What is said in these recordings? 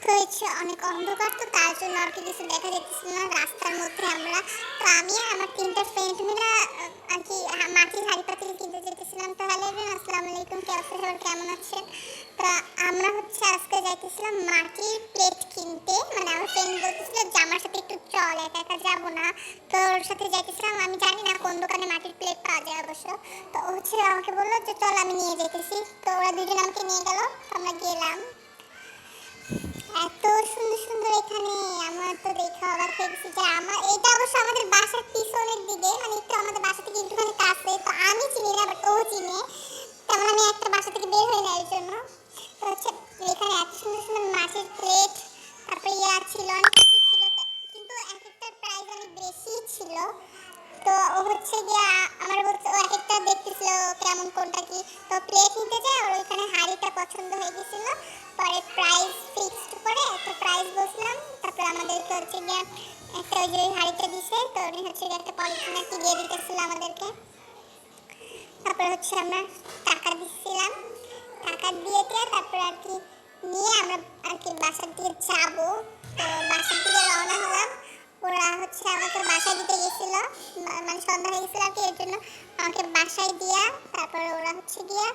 তো হচ্ছে অনেক অন্ধকার, তো তার জন্য আর কি কিছু দেখা যাচ্ছিল না রাস্তার মধ্যে আমরা। তো আমি আর আমার ৩টা ফ্রেন্ড মিলে আর কি মাটির হাঁড়ি পাতিল কিনতে যেতেছিলাম। তো হ্যালো এভরিওয়ান, আসসালামু আলাইকুম, কি অবস্থা সবার, কেমন আছেন? তো আমরা হচ্ছে আজকে যাইতেছিলাম মাটির প্লেট কিনতে। মানে আমার ফ্রেন্ড বলতেছিল যে আমার সাথে একটু চল, একা একা যাবো না। তো ওর সাথে যাইতেছিলাম, আমি জানি না কোন দোকানে মাটির প্লেট পাওয়া যায় অবশ্য। তো ও হচ্ছে আমাকে বললো যে চল আমি নিয়ে যেতেছি। তো ওরা দুজন আমাকে নিয়ে গেল, আমরা গেলাম। এত সুন্দর সুন্দর এখানে, আমার তো দেখে অবাক হয়ে গেছি যে আমার এটা অবশ্য আমাদের বাসার পিছনের দিকে, মানে একটু আমাদের বাসা থেকে একটুখানি কাছে। তো আমি চিনি না, বাট ও চিনে, তেমন আমি একটা বাসা থেকে বের হই না এর জন্য। তো হচ্ছে এখানে এত সুন্দর সুন্দর মাছের প্লেট, তারপরে ইয়া ছিল, অনেক কিছু ছিল, কিন্তু এক একটার প্রাইস অনেক বেশি ছিল। তো ও হচ্ছে গিয়ে আমার বলছে, ও এক একটা দেখতেছিল কেমন কোনটা কি। তো প্লেট নিতে যায়, আর ওইখানে হাঁড়িটা পছন্দ হয়ে গেছিল। পরে প্রাইস ফিক্সড করে একটা প্রাইস বসলাম। তারপর আমাদেরকে হচ্ছে গিয়ে একটা ওই যে হাঁড়িটা দিছে, তো উনি হচ্ছে গিয়ে একটা পলিথিন আর কি দিয়ে দিতেছিল আমাদেরকে। তারপর হচ্ছে আমরা টাকা দিচ্ছিলাম, টাকা দিয়ে তারপর আর কি নিয়ে আমরা আর কি বাসার দিকে যাবো। তো বাসার দিকে রওনা হলাম। ওরা হচ্ছে আমাকে বাসায় দিতে গেছিল, মানে সন্ধ্যা হয়ে গেছিল আর কি, এর জন্য আমাকে বাসায় দিয়া তারপর ওরা হচ্ছে গিয়া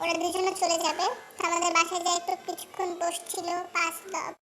ওরা দুজনে চলে যাবে। তো আমাদের বাসায় যাই, তো কিছুক্ষণ বসছিল, ৫-১০